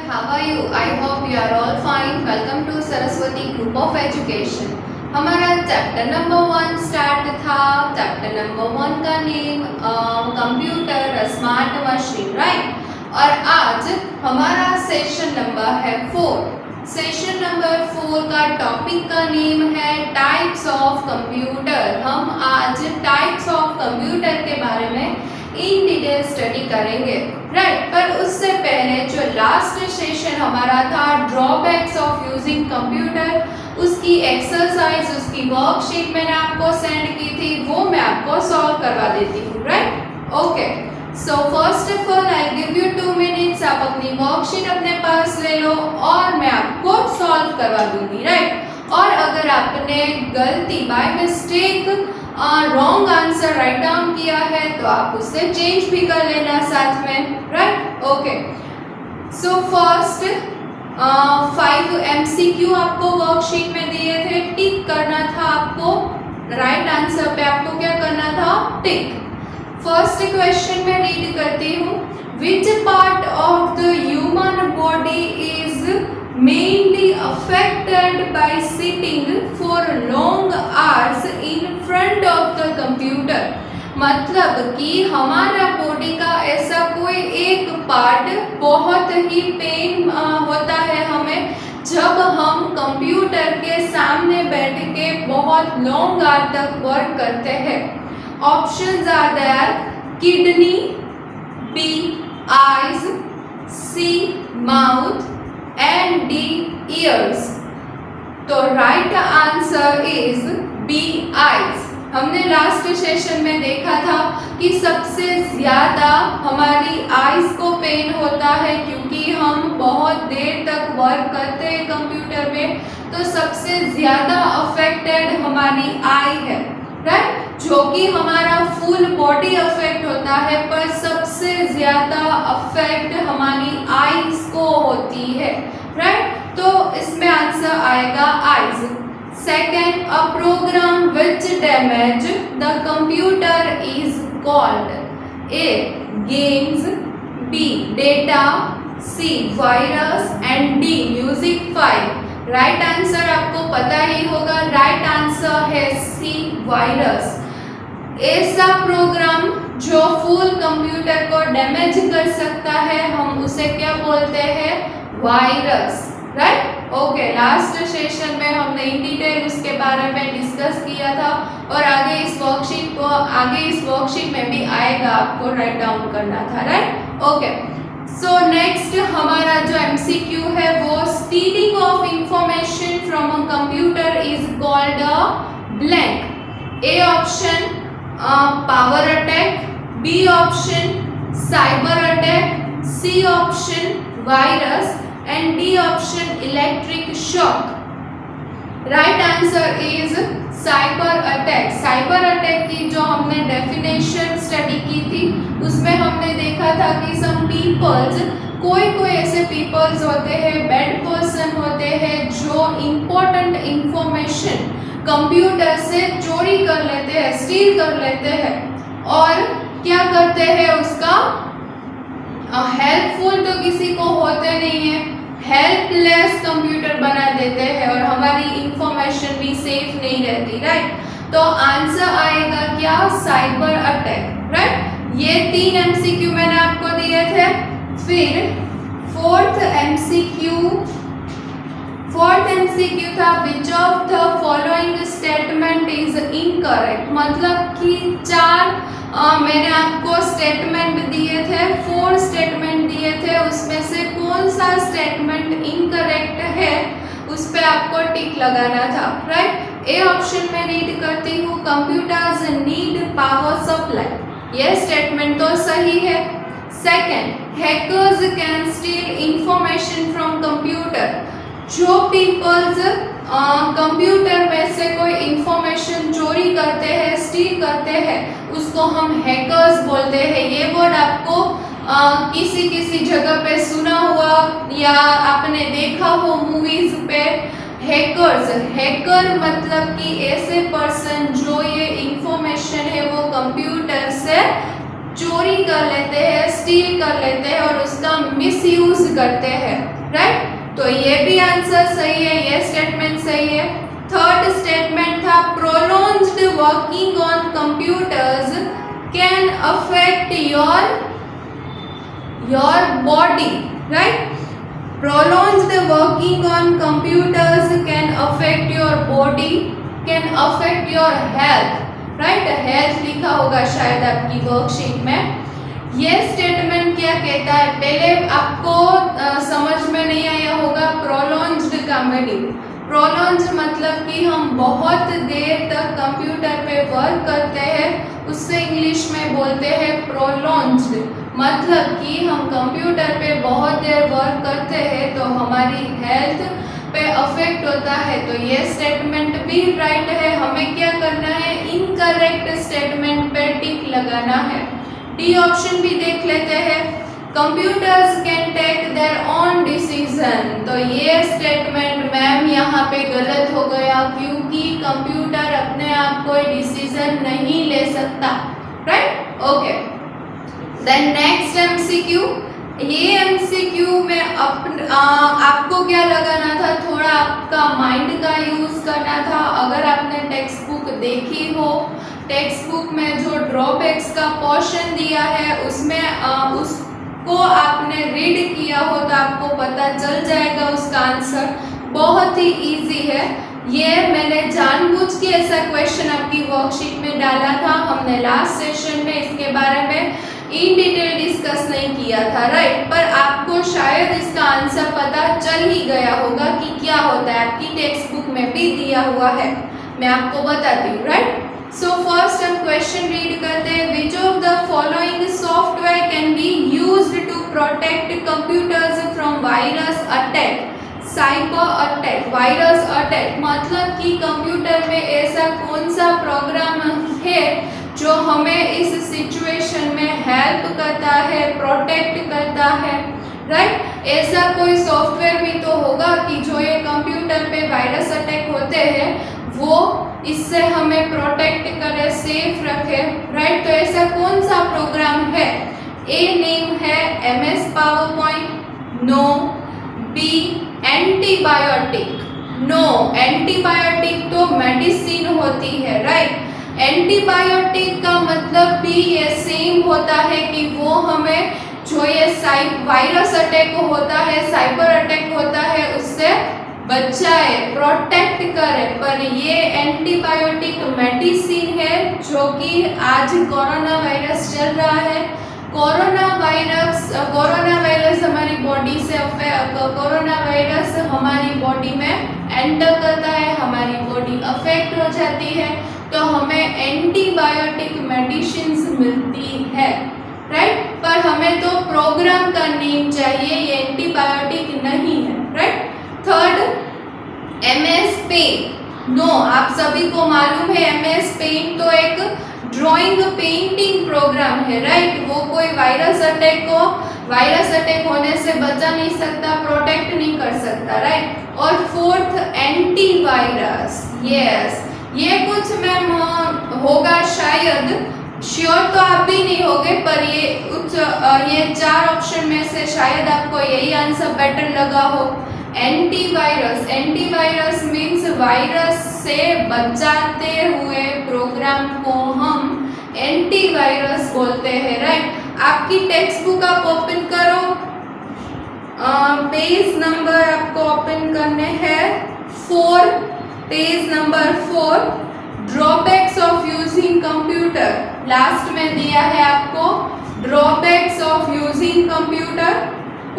how are you? I hope you are all fine. Welcome to Saraswati group of education. हमारा chapter number 1 start था। Chapter number 1 का name computer smart machine, right. और आज हमारा session number है 4। Session number 4 का topic का name है टाइप्स ऑफ कंप्यूटर। हम आज टाइप्स ऑफ कंप्यूटर के बारे में इन डिटेल स्टडी करेंगे, राइट। पर उससे पहले जो लास्ट सेशन हमारा था ड्रॉबैक्स ऑफ यूजिंग कंप्यूटर, उसकी एक्सरसाइज, उसकी वर्कशीट मैंने आपको सेंड की थी, वो मैं आपको सॉल्व करवा देती हूँ, right. Okay, so first of all I give you 2 minutes. आप अपनी वर्कशीट अपने पास ले लो और मैं आपको सॉल्व करवा दूंगी, राइट। और अगर आपने गलती by mistake wrong answer write down किया है तो आप उससे चेंज भी कर लेना साथ में, right. Okay, so first 5 MCQ आपको वर्कशीट में दिए थे, टिक करना था आपको। राइट आंसर पे आपको क्या करना था? टिक। फर्स्ट क्वेश्चन में रीड करती हूँ। Which part of the human body is mainly affected by sitting for long hours in front of the computer। मतलब कि हमारा बॉडी का ऐसा कोई एक पार्ट बहुत ही पेन होता है हमें जब हम कंप्यूटर के सामने बैठ के बहुत लॉन्ग आवर तक वर्क करते हैं। Options are there, kidney, B eyes, C mouth and D ears। तो right answer is B eyes. हमने लास्ट सेशन में देखा था कि सबसे ज़्यादा हमारी आईज को पेन होता है क्योंकि हम बहुत देर तक वर्क करते हैं कंप्यूटर में, तो सबसे ज़्यादा अफेक्टेड हमारी आई है, राइट। जो कि हमारा फुल बॉडी अफेक्ट होता है पर सबसे ज़्यादा अफेक्ट हमारी आईज को होती है, राइट। तो इसमें आंसर आएगा eyes. Second, a program which damage the computer is called A games, B data, C virus and D music file. Right answer आपको पता ही होगा, राइट आंसर है सी वायरस। ऐसा प्रोग्राम जो फुल कंप्यूटर को डैमेज कर सकता है हम उसे क्या बोलते हैं? Virus, right. Okay, last session में हमने इन डिटेल उसके बारे में डिस्कस किया था और आगे इस वर्कशीट में भी आएगा, आपको राइट डाउन करना था, राइट। ओके, सो नेक्स्ट हमारा जो MCQ है वो stealing of information from a computer is called a blank. A option power attack, B option cyber attack, C option virus and D option electric shock. Right answer is cyber attack. Cyber attack की जो हमने definition study की थी उसमें हमने देखा था कि सम पीपल्स, कोई ऐसे पीपल्स होते हैं, बैड पर्सन होते हैं जो इम्पोर्टेंट इंफॉर्मेशन कंप्यूटर से चोरी कर लेते हैं, स्टील कर लेते हैं और क्या करते हैं, उसका हेल्पफुल तो किसी को होते नहीं है, हेल्पलेस कंप्यूटर बना देते हैं और हमारी इंफॉर्मेशन भी सेफ नहीं रहती, राइट। तो आंसर आएगा क्या? Cyber attack, right. ये 3 MCQ मैंने आपको दिए थे। फिर फोर्थ MCQ था विच of the following statement is incorrect. मतलब कि 4 मैंने आपको स्टेटमेंट दिए थे, 4 स्टेटमेंट दिए थे, उसमें से कौन सा स्टेटमेंट इनकरेक्ट है उस पर आपको टिक लगाना था, राइट। ए ऑप्शन में रीड करती हूँ, कंप्यूटर्स नीड पावर सप्लाई। यह स्टेटमेंट तो सही है। Second, hackers can steel information from computer. जो पीपल्स कंप्यूटर में से कोई इंफॉर्मेशन चोरी करते हैं, स्टील करते हैं, उसको हम हैकर्स बोलते हैं। ये वर्ड आपको किसी जगह पे सुना हुआ या आपने देखा हो मूवीज पे। हैकर्स, हैकर मतलब कि ऐसे पर्सन जो ये इंफॉर्मेशन है वो कंप्यूटर से चोरी कर लेते हैं, स्टील कर लेते हैं और उसका मिसयूज करते हैं, राइट। तो ये भी आंसर सही है, ये स्टेटमेंट सही है। थर्ड स्टेटमेंट था prolonged working on computers can affect your body, right. prolonged working on computers can affect your body, can affect your health, right। health लिखा होगा शायद आपकी वर्कशीट में। ये स्टेटमेंट क्या कहता है, पहले आपको समझ में नहीं आया होगा prolonged का मीनिंग। prolonged मतलब कि हम बहुत देर तक कंप्यूटर पे वर्क करते हैं, उससे इंग्लिश में बोलते हैं prolonged। मतलब कि हम कंप्यूटर पे बहुत देर वर्क करते हैं तो हमारी हेल्थ पे अफेक्ट होता है। तो ये स्टेटमेंट भी राइट है। हमें क्या करना है, इनकरेक्ट स्टेटमेंट पे टिक लगाना है। डी ऑप्शन भी देख लेते हैं, computers can take their own decision. तो ये स्टेटमेंट मैम यहाँ पे गलत हो गया क्योंकि कंप्यूटर अपने आप कोई डिसीजन नहीं ले सकता, right. Okay, then next MCQ. ये एमसीक्यू में आपको क्या लगाना था, थोड़ा आपका माइंड का यूज करना था। अगर आपने टेक्स्ट बुक देखी हो, टेक्स्ट बुक में जो ड्रॉबैक्स का पोर्शन दिया है उसमें उसको आपने रीड किया हो तो आपको पता चल जाएगा उसका आंसर। बहुत ही इजी है ये। मैंने जानबूझ के ऐसा क्वेश्चन आपकी वर्कशीट में डाला था। हमने लास्ट सेशन में इसके बारे में इन डिटेल डिस्कस नहीं किया था, राइट। पर आपको शायद इसका आंसर पता चल ही गया होगा कि क्या होता है, आपकी टेक्स्ट बुक में भी दिया हुआ है, मैं आपको बताती हूँ, राइट। सो फर्स्ट हम क्वेश्चन रीड करते हैं। Which of the following software can be used to protect computers from virus attack. Cyber attack, virus attack मतलब कि कंप्यूटर में ऐसा कौन सा प्रोग्राम है जो हमें इस सिचुएशन में हेल्प करता है, प्रोटेक्ट करता है, राइट। ऐसा कोई सॉफ्टवेयर भी तो होगा कि जो ये कंप्यूटर पे वायरस अटैक होते हैं वो इससे हमें प्रोटेक्ट करे, सेफ रखे, राइट। तो ऐसा कौन सा प्रोग्राम है? ए नेम है MS PowerPoint, no. B antibiotic, no. Antibiotic तो मेडिसिन होती है, राइट। एंटीबायोटिक का मतलब भी ये सेम होता है कि वो हमें जो ये वायरस अटैक होता है, साइबर अटैक होता है, उससे बचाए, प्रोटेक्ट करे। पर ये एंटीबायोटिक मेडिसिन है जो कि आज कोरोना वायरस चल रहा है। कोरोना वायरस हमारी बॉडी से कोरोना वायरस हमारी बॉडी में एंटर करता है, हमारी बॉडी अफेक्ट हो जाती है, तो हमें एंटीबायोटिक मेडिसिन्स मिलती है, राइट। पर हमें तो प्रोग्राम का नेम चाहिए, ये एंटीबायोटिक नहीं है, right. Third MS paint, no. आप सभी को मालूम है MS पेंट तो एक ड्राइंग पेंटिंग प्रोग्राम है, राइट। वो कोई वायरस अटैक होने से बचा नहीं सकता, प्रोटेक्ट नहीं कर सकता, राइट। और फोर्थ एंटीवायरस, यस। ये कुछ मैम होगा शायद, श्योर तो आप भी नहीं होगे, पर ये 4 ऑप्शन में से शायद आपको यही आंसर बेटर लगा हो। एंटीवायरस, एंटीवायरस मीन्स वायरस से बचाते हुए प्रोग्राम को हम एंटीवायरस बोलते हैं, राइट। आपकी टेक्स्ट बुक आप ओपन करो, पेज नंबर आपको ओपन करने हैं 4, page number 4। Drawbacks of using computer, last में दिया है आपको ड्रॉबैक्स ऑफ यूजिंग कंप्यूटर।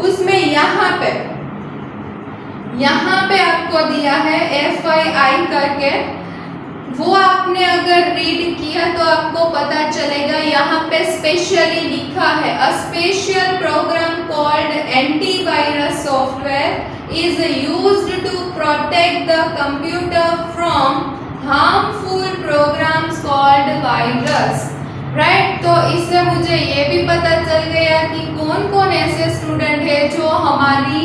उसमें यहाँ पे आपको दिया है FII करके, वो आपने अगर रीड किया तो आपको पता चलेगा। यहाँ पे स्पेशली लिखा है a special program called antivirus software is used to protect the computer from harmful programs called virus, right. तो इससे मुझे ये भी पता चल गया कि कौन कौन ऐसे स्टूडेंट है जो हमारी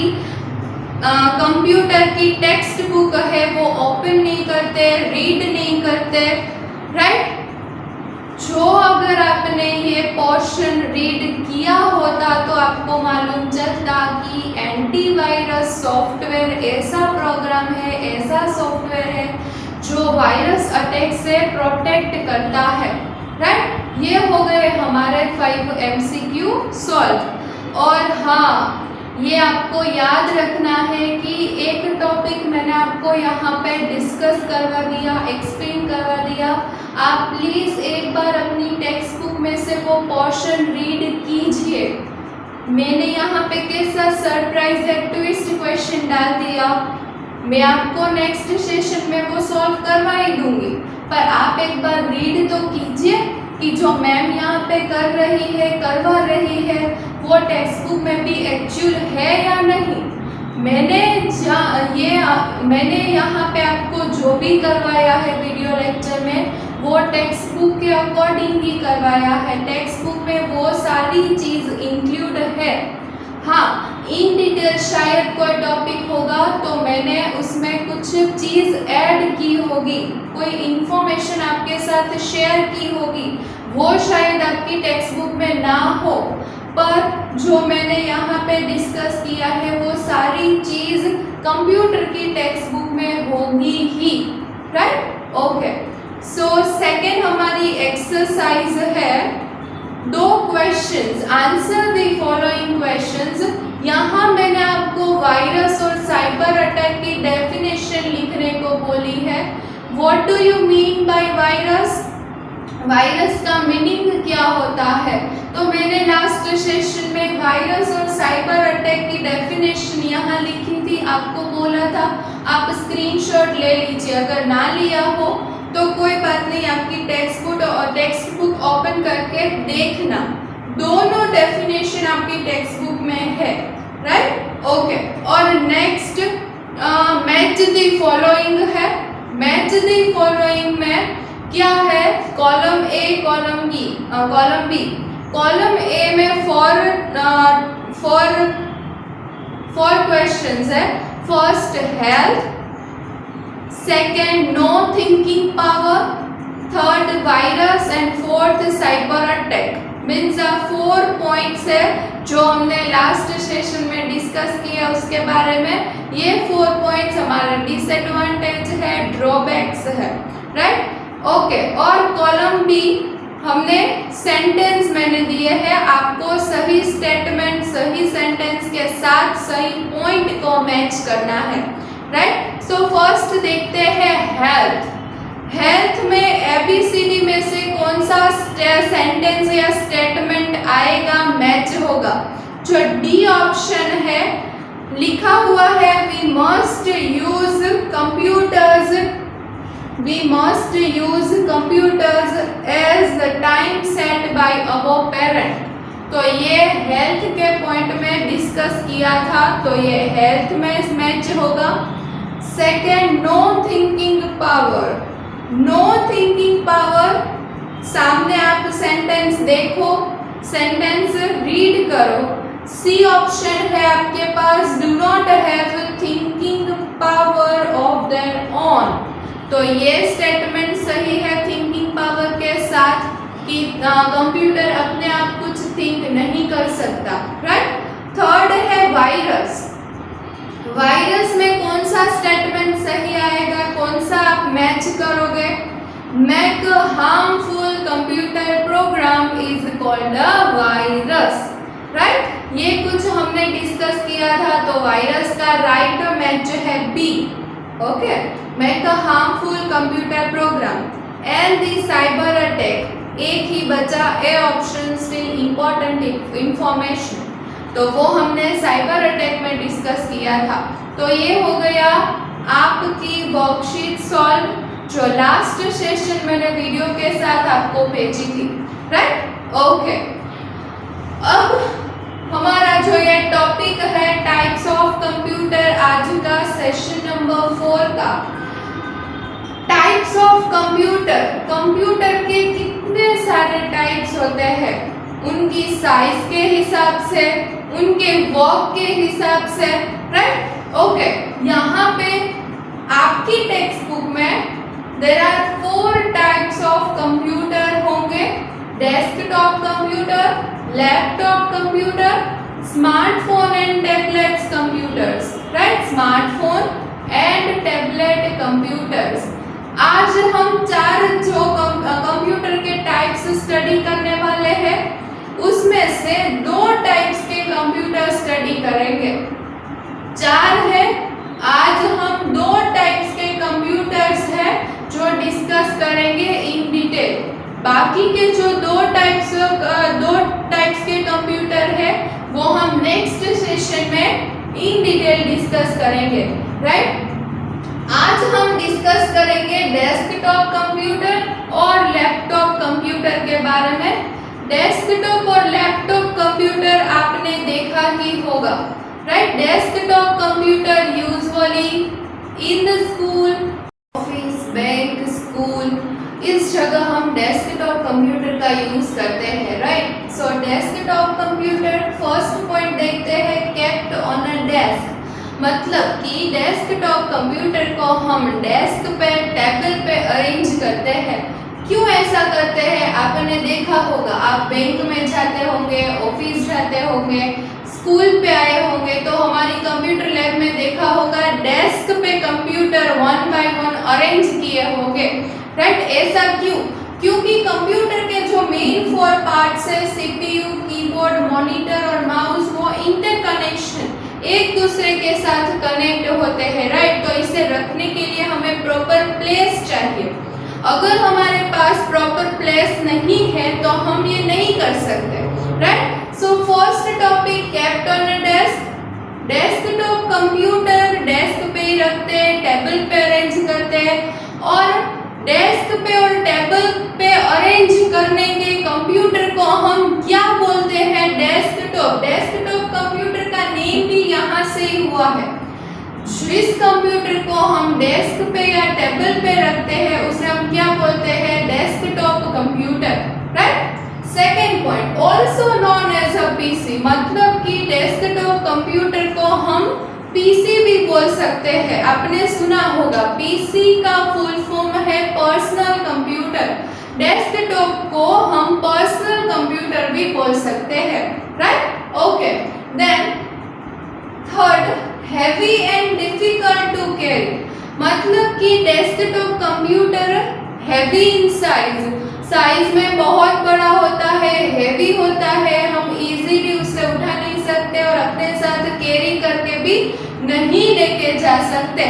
कंप्यूटर की टेक्स्ट बुक है वो ओपन नहीं करते, रीड नहीं करते, राइट। जो अगर आपने ये पोर्शन रीड किया होता तो आपको मालूम चलता कि एंटीवायरस सॉफ्टवेयर ऐसा प्रोग्राम है, ऐसा सॉफ्टवेयर है जो वायरस अटैक से प्रोटेक्ट करता है। राइट, ये हो गए हमारे 5 MCQ सॉल्व। और हाँ, ये आपको याद रखना है कि एक टॉपिक मैंने आपको यहाँ पे डिस्कस करवा दिया, एक्सप्लेन करवा दिया। आप प्लीज़ एक बार अपनी टेक्स्ट बुक में से वो पोर्शन रीड कीजिए। मैंने यहाँ पे कैसा सरप्राइज या ट्विस्ट क्वेश्चन डाल दिया, मैं आपको नेक्स्ट सेशन में वो सॉल्व करवा ही दूंगी, पर आप एक बार रीड तो कीजिए कि जो मैम यहाँ पे कर रही है, करवा रही है, वो टेक्स्ट बुक में भी एक्चुअल है या नहीं। मैंने यहाँ पे आपको जो भी करवाया है वीडियो लेक्चर में, वो टेक्स्ट बुक के अकॉर्डिंग ही करवाया है। टेक्स्ट बुक में वो सारी चीज़ इंक्लूड है। हाँ, इन डिटेल शायद कोई टॉपिक होगा तो मैंने उसमें कुछ चीज़ ऐड की होगी, कोई इन्फॉर्मेशन आपके साथ शेयर की होगी, वो शायद आपकी टेक्स्ट बुक में ना हो, पर जो मैंने यहाँ पे डिस्कस किया है वो सारी चीज़ कंप्यूटर की टेक्स्ट बुक में होगी ही। Right, okay. सो सेकेंड हमारी एक्सरसाइज है 2 questions, answer the following questions. यहाँ मैंने आपको वायरस और साइबर अटैक की डेफिनेशन लिखने को बोली है। What do you mean by virus? Virus का मीनिंग क्या होता है? तो मैंने लास्ट सेशन में वायरस और साइबर अटैक की डेफिनेशन यहाँ लिखी थी, आपको बोला था आप स्क्रीनशॉट ले लीजिए। अगर ना लिया हो तो कोई बात नहीं, आपकी टेक्स्ट बुक ओपन करके देखना, दोनों डेफिनेशन आपकी टेक्स्ट बुक में है। Right, okay. और नेक्स्ट मैच द फॉलोइंग है। मैच द फॉलोइंग में क्या है? Column A, column B, column B. Column A में फोर क्वेश्चंस है। First health, second no thinking power, third virus and fourth cyber attack. Means 4 points है जो हमने last session में डिस्कस किया उसके बारे में। ये 4 पॉइंट्स हमारे डिसएडवांटेज है, ड्रॉबैक्स है। Right, okay. और कॉलम बी हमने सेंटेंस मैंने दिए हैं, आपको सही स्टेटमेंट सही सेंटेंस के साथ सही पॉइंट को मैच करना है। राइट, सो फर्स्ट देखते हैं हेल्थ। हेल्थ में ABCD में से कौन सा सेंटेंस या स्टेटमेंट आएगा, मैच होगा? जो डी ऑप्शन है लिखा हुआ है, we must use computers as the time set by our parent। तो ये हेल्थ के पॉइंट में डिस्कस किया था, तो ये हेल्थ में मैच होगा। Second no thinking power. No thinking power, सामने आप सेंटेंस देखो, सेंटेंस रीड करो। सी ऑप्शन है आपके पास, do not have thinking power of their own. तो ये स्टेटमेंट सही है थिंकिंग पावर के साथ कि कंप्यूटर अपने आप कुछ थिंक नहीं कर सकता। राइट, थर्ड है वायरस। वायरस में कौन सा स्टेटमेंट सही आएगा, कौन सा आप मैच करोगे? Make harmful computer program is called a virus. Right, ये कुछ हमने डिस्कस किया था, तो वायरस का राइट मैच है B. Okay, make a harmful computer program. And the cyber attack, एक ही बचा A option, still important information, तो वो हमने साइबर अटैक में डिस्कस किया था। तो ये हो गया आपकी वर्कशीट सॉल्व, जो लास्ट सेशन मैंने वीडियो के साथ आपको भेजी थी। Right, okay. अब हमारा जो ये टॉपिक है टाइप्स ऑफ कंप्यूटर, आज का सेशन नंबर 4 का। टाइप्स ऑफ कंप्यूटर, कंप्यूटर के कितने सारे टाइप्स होते हैं, उनकी साइज के हिसाब से, उनके वर्क के हिसाब से। Right, okay. यहाँ पे आपकी टेक्स्ट बुक में there are 4 types of computer होंगे। Laptop computer, smartphone and tablets computers, right, smartphone and tablet computers. आज हम चार जो कंप्यूटर के टाइप्स स्टडी करने वाले हैं, उसमें से दो टाइप्स के कंप्यूटर स्टडी करेंगे। चार है, आज हम दो टाइप्स के कंप्यूटर्स हैं जो डिस्कस करेंगे इन डिटेल। बाकी के जो दो टाइप्स के कंप्यूटर है वो हम नेक्स्ट सेशन में इन डिटेल डिस्कस करेंगे, राइट। आज हम डिस्कस करेंगे डेस्कटॉप कंप्यूटर और लैपटॉप कंप्यूटर के बारे में। डेस्कटॉप और लैपटॉप कंप्यूटर आपने देखा ही होगा, right. Desktop computer usually in the school, office, bank, school, इस जगह हम डेस्कटॉप कंप्यूटर का यूज करते हैं, राइट। सो डेस्कटॉप कंप्यूटर, फर्स्ट पॉइंट देखते हैं, केप्ट ऑन अ डेस्क। मतलब कि डेस्कटॉप कंप्यूटर को हम डेस्क पे, टेबल पे अरेंज करते हैं। क्यों ऐसा करते हैं? आपने देखा होगा, आप बैंक में जाते होंगे, ऑफिस जाते होंगे, स्कूल पे आए होंगे तो हमारी कंप्यूटर लैब में देखा होगा डेस्क पे computer one by one arrange किए होंगे, राइट। ऐसा क्यों? क्योंकि कंप्यूटर के जो मेन फोर पार्ट्स है, सीपीयू, कीबोर्ड, मॉनिटर और माउस, वो इंटरकनेक्शन एक दूसरे के साथ कनेक्ट होते हैं, राइट। तो इसे रखने के लिए हमें प्रॉपर प्लेस चाहिए। अगर हमारे पास प्रॉपर प्लेस नहीं है तो हम ये नहीं कर सकते, right. So first topic, kept on a desk. Desktop computer desk पे ही रखते हैं, टेबल पे अरेंज करते हैं। और डेस्क पे और टेबल पे अरेंज करने के कंप्यूटर को हम क्या बोलते हैं? डेस्कटॉप। डेस्कटॉप कंप्यूटर का नेम भी यहाँ से ही हुआ है। जिस कंप्यूटर को हम डेस्क पे या टेबल पे रखते हैं उसे हम क्या बोलते हैं? Desktop computer, right. Second point, also known as a PC. मतलब कि डेस्कटॉप कंप्यूटर को हम पीसी भी बोल सकते हैं। आपने सुना होगा, पीसी का फुल फॉर्म है पर्सनल कंप्यूटर। डेस्कटॉप को हम पर्सनल कंप्यूटर भी बोल सकते हैं, right. Okay, then third, heavy and difficult to carry. मतलब कि desktop computer heavy in size में बहुत बड़ा होता है, हैवी होता है, हम इजीली उसे उठा नहीं सकते और अपने साथ कैरी करके भी नहीं लेके जा सकते,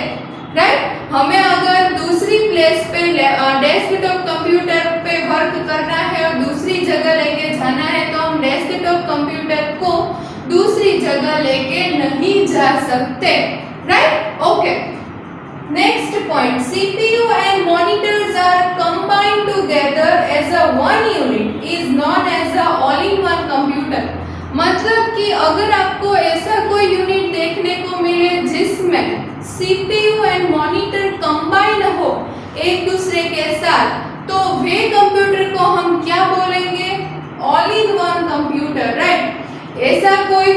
राइट। हमें अगर दूसरी प्लेस पे डेस्कटॉप कंप्यूटर पे वर्क करना है और दूसरी जगह लेके जाना है तो हम डेस्कटॉप कंप्यूटर को दूसरी जगह लेके नहीं जा सकते, right. Okay, next point, CPU and monitors are combined together as a one unit is known as a all-in-one computer। मतलब कि अगर आपको ऐसा कोई यूनिट देखने को मिले जिसमें CPU एंड मॉनिटर कंबाइन हो एक दूसरे के साथ, तो वे कंप्यूटर को हम क्या बोलेंगे? All in one computer, right. ऐसा कोई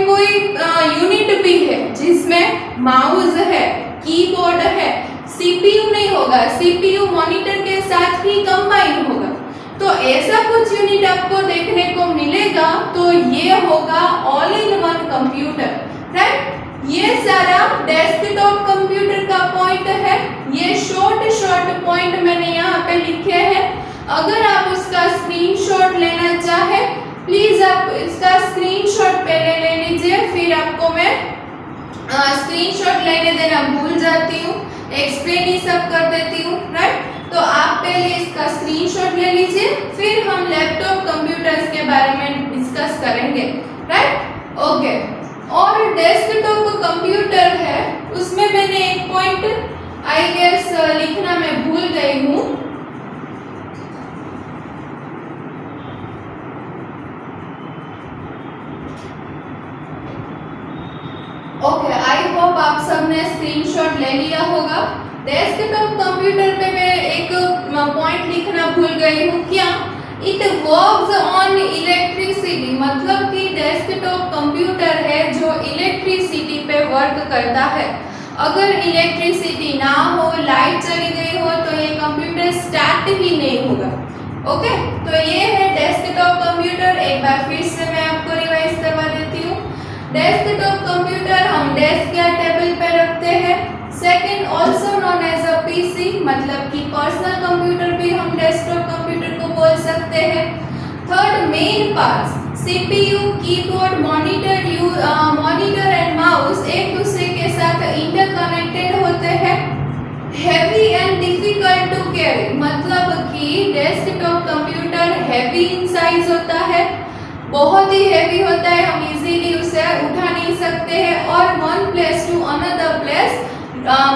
यूनिट भी है जिसमें माउस है, कीबोर्ड है, सीपीयू नहीं होगा, सीपीयू मॉनिटर के साथ ही कंबाइन होगा। तो ऐसा कुछ यूनिट आपको देखने को मिलेगा तो ये होगा all in one computer, right. ये सारा डेस्कटॉप कंप्यूटर का पॉइंट है। ये शॉर्ट पॉइंट मैंने यहाँ पे लिखे हैं। अगर आप उसका स्क्रीनशॉट लेना चाहे प्लीज आप इसका स्क्रीनशॉट पहले ले लीजिए, फिर आपको मैं स्क्रीनशॉट लेने देना भूल जाती हूँ, एक्सप्लेन ही सब कर देती हूँ, राइट। तो आप पहले इसका स्क्रीनशॉट ले लीजिए, फिर हम लैपटॉप कंप्यूटर्स के बारे में डिस्कस करेंगे, राइट। ओके, और डेस्कटॉप कंप्यूटर है उसमें मैंने एक पॉइंट आई गेस लिखना मैं भूल गई हूँ। ओके, आई होप आप सबने स्क्रीनशॉट ले लिया होगा। डेस्कटॉप कंप्यूटर पे मैं एक पॉइंट लिखना भूल गई हूँ, क्या? It works on electricity. मतलब कि डेस्कटॉप कंप्यूटर है जो इलेक्ट्रिसिटी पे वर्क करता है। अगर इलेक्ट्रिसिटी ना हो, लाइट चली गई हो तो ये कंप्यूटर स्टार्ट ही नहीं होगा, ओके, तो ये है डेस्कटॉप कंप्यूटर। एक बार फिर से मैं आपको रिवाइज करवा देती हूँ। डेस्कटॉप कंप्यूटर हम डेस्क या टेबल पे रखते हैं। Second, also known as a PC, मतलब कि पर्सनल कंप्यूटर भी हम डेस्कटॉप कंप्यूटर को बोल सकते हैं। Third, main parts CPU, keyboard, monitor and mouse एक दूसरे के साथ इंटरकनेक्टेड होते हैं। Heavy and difficult to carry, मतलब कि desktop computer heavy in size होता है, बहुत ही हैवी होता है, हम इजीली उसे उठा नहीं सकते हैं और one place to another place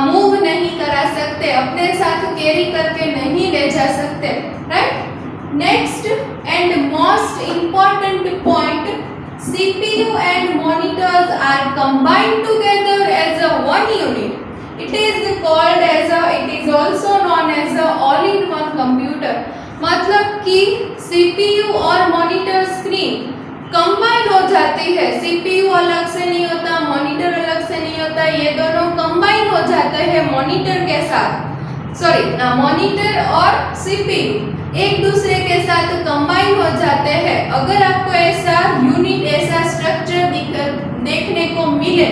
move नहीं करा सकते, अपने साथ कैरी करके नहीं ले जा सकते, right. Next and most important point, CPU and monitors are combined together as a one unit. It is also known as a all-in-one computer, मतलब कि सीपीयू और मॉनिटर स्क्रीन कंबाइन हो जाती है। सीपीयू अलग से नहीं होता, मॉनिटर अलग से नहीं होता, ये दोनों कंबाइन हो जाते हैं मॉनिटर के साथ, मॉनिटर और सीपीयू एक दूसरे के साथ कंबाइन हो जाते हैं। अगर आपको ऐसा यूनिट, ऐसा स्ट्रक्चर देखने को मिले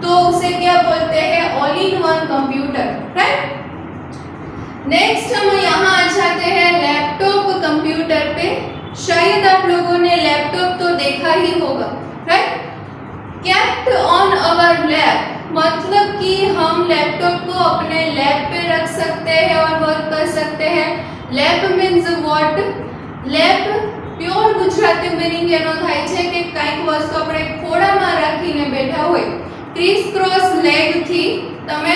तो उसे क्या बोलते हैं, all in one computer, right. Next हम यहाँ आ जाते हैं लैपटॉप कंप्यूटर पे। शायद आप लोगों ने लैपटॉप तो देखा ही होगा, right. Kept on our lap, मतलब कि हम लैपटॉप को अपने लैप पे रख सकते हैं और वर्क कर सकते हैं। Lap means what? Lap pure Gujarati meaning એનો થાય છે કે કંઈક વસ્તુ આપણે ખોળામાં રાખીને બેઠા હોય। ક્રિસ ક્રોસ લેગ થી તમે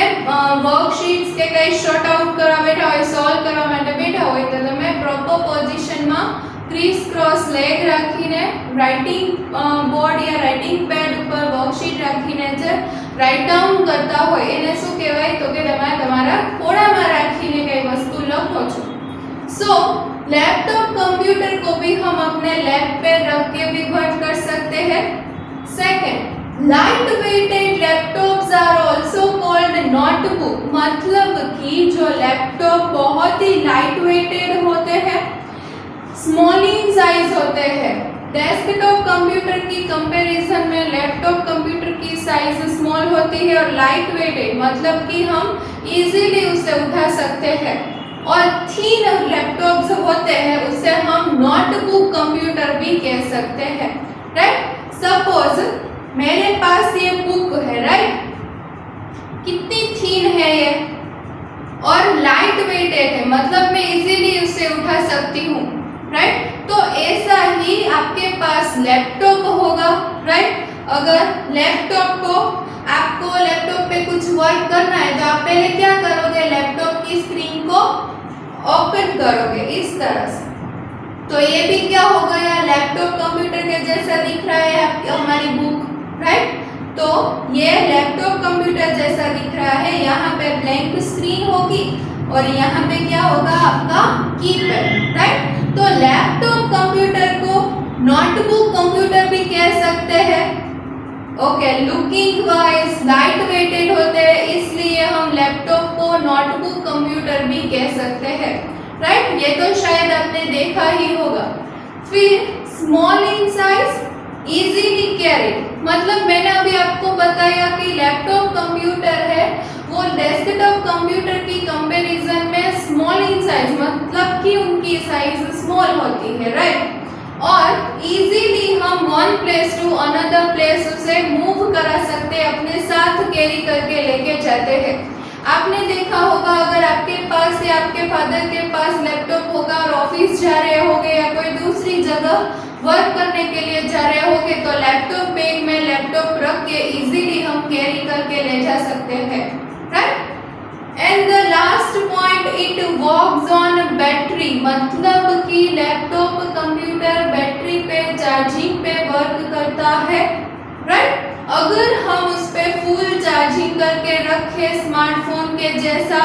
વર્કશીટ્સ કે કંઈ શોર્ટ આઉટ કરવા બેઠા હોય, સોલ્વ કરવા માટે બેઠા હોય તો તમે પ્રોપર પોઝિશનમાં ક્રિસ ક્રોસ લેગ રાખીને રાઇટિંગ બોર્ડ या રાઇટિંગ પેડ ઉપર વર્કશીટ રાખીને જે રાઇટ ડાઉન કરતા હોય એને શું કહેવાય તો કે તમે તમારા ખોળામાં રાખીને કઈ વસ્તુ લખો છો। सो लैपटॉप कंप्यूटर को भी हम अपने लैप पे रख के भी वर्क कर सकते हैं। Second, light weighted laptops are also called notebook, मतलब कि जो लैपटॉप बहुत ही लाइट वेटेड होते हैं, स्मॉल इन साइज होते हैं। डेस्कटॉप कंप्यूटर की कंपैरिजन में लैपटॉप कंप्यूटर की साइज स्मॉल होती है और लाइट वेटेड, मतलब कि हम इजीली उसे उठा सकते हैं। और थीन लैपटॉप्स होते हैं उसे हम नोटबुक कंप्यूटर भी कह सकते हैं, राइट। सपोज मेरे पास ये बुक है, राइट, कितनी थीन है ये और लाइट वेटेड है, मतलब मैं इजीली उसे उठा सकती हूँ, राइट। तो ऐसा ही आपके पास लैपटॉप होगा, राइट। अगर आपको लैपटॉप पे कुछ वर्क करना है तो आप पहले क्या करोगे, लैपटॉप की स्क्रीन को ओपन करोगे इस तरह से। तो ये भी क्या हो गया, लैपटॉप कंप्यूटर के जैसा दिख रहा है आपकी हमारी बुक, राइट। तो ये लैपटॉप कंप्यूटर जैसा दिख रहा है, यहाँ पे ब्लैंक स्क्रीन होगी और यहाँ पे क्या होगा, आपका कीपैड, राइट। तो लैपटॉप कंप्यूटर को नोटबुक कंप्यूटर भी कह सकते हैं। Okay, looking wise light weighted होते हैं, इसलिए हम लैपटॉप को नोटबुक कंप्यूटर भी कह सकते हैं, राइट। ये तो शायद आपने देखा ही होगा। फिर small in size, easily carried, मतलब मैंने अभी आपको बताया कि लैपटॉप कंप्यूटर है वो डेस्कटॉप कंप्यूटर की कंपैरिजन में स्मॉल इन साइज, मतलब कि उनकी साइज स्मॉल होती है, राइट। और इजीली हम one place to another place उसे मूव करा सकते हैं, अपने साथ कैरी करके लेके जाते हैं। आपने देखा होगा अगर आपके पास या आपके फादर के पास लैपटॉप होगा और ऑफिस जा रहे होंगे या कोई दूसरी जगह वर्क करने के लिए जा रहे होंगे तो लैपटॉप बैग में लैपटॉप रख के इजीली हम कैरी करके ले जा सकते हैं, right. And the last point, it works on battery, मतलब कि लैपटॉप कंप्यूटर बैटरी पे, चार्जिंग पे वर्क करता है, राइट। अगर हम उस पे फुल चार्जिंग करके रखें स्मार्टफोन के जैसा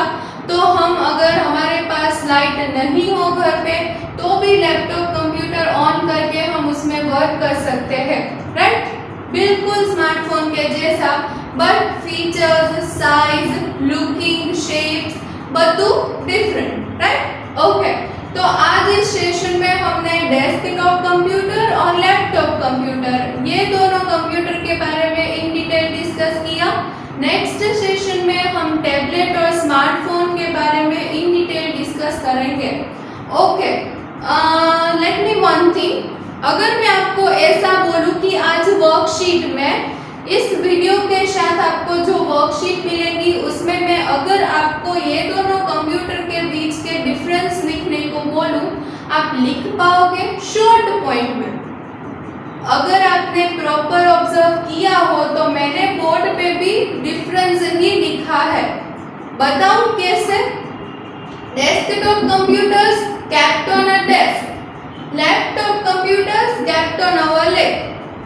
तो हम, अगर हमारे पास लाइट नहीं हो घर पे तो भी लैपटॉप कंप्यूटर ऑन करके हम उसमें वर्क कर सकते हैं, राइट। बिल्कुल स्मार्टफोन के जैसा, but features, size, looking, shapes બધું डिफरेंट, राइट। ओके, तो आज इस सेशन में हमने डेस्कटॉप कंप्यूटर और लैपटॉप कंप्यूटर ये दोनों कंप्यूटर के बारे में इन डिटेल डिस्कस किया। नेक्स्ट सेशन में हम टैबलेट और स्मार्टफोन के बारे में इन डिटेल डिस्कस करेंगे। Okay, let me one thing, अगर मैं आपको ऐसा बोलूं कि आज वर्कशीट में इस वीडियो के साथ आपको जो वर्कशीट मिलेगी उसमें मैं अगर आपको ये दोनों कंप्यूटर के बीच के डिफरेंस लिखने को बोलूं, आप लिख पाओगे शॉर्ट पॉइंट में? अगर आपने प्रॉपर ऑब्जर्व किया हो तो मैंने बोर्ड पे भी डिफरेंस ही लिखा है। बताऊं कैसे? Desktop computers kept on a desk, laptop computers kept on our leg,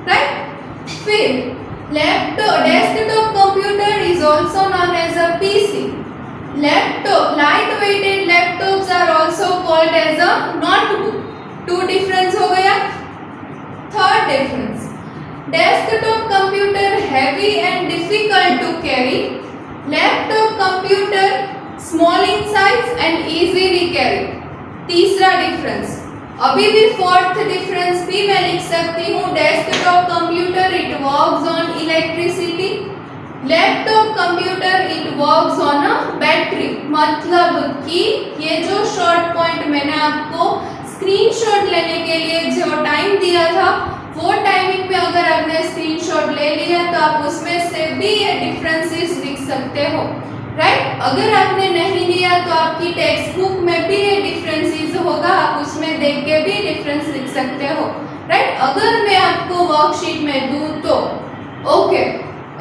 right? फिर desktop computer is also known as a PC. Light-weighted laptops are also called as a notebook. Two difference हो गया। Third difference, desktop computer heavy and difficult to carry. Laptop computer small in size and easily carry. तीसरा difference, अभी भी fourth difference भी मैं लिख सकती हूँ। Desktop computer it works on electricity, laptop computer it works on a battery. मतलब कि ये जो शॉर्ट पॉइंट मैंने आपको स्क्रीनशॉट लेने के लिए जो टाइम दिया था वो टाइमिंग में अगर आपने स्क्रीनशॉट ले लिया तो आप उसमें से भी ये डिफरेंसेस लिख सकते हो, राइट? अगर आपने नहीं लिया तो आपकी टेक्स्ट बुक में भी ये डिफरेंसेस होगा, आप उसमें देख के भी डिफरेंस लिख सकते हो, राइट? अगर मैं आपको वर्कशीट में दूं तो ओके।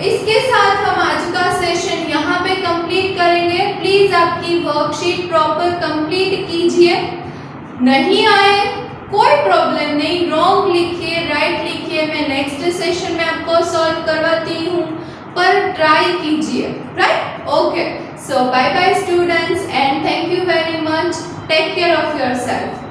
इसके साथ हम आज का सेशन यहाँ पे कंप्लीट करेंगे। प्लीज आपकी वर्कशीट प्रॉपर कंप्लीट कीजिए। नहीं आए कोई प्रॉब्लम नहीं, रॉन्ग लिखिए, राइट लिखिए, मैं नेक्स्ट सेशन में आपको सॉल्व करवाती हूँ, पर ट्राई कीजिए, right? Okay, so bye bye students and thank you very much. Take care of yourself.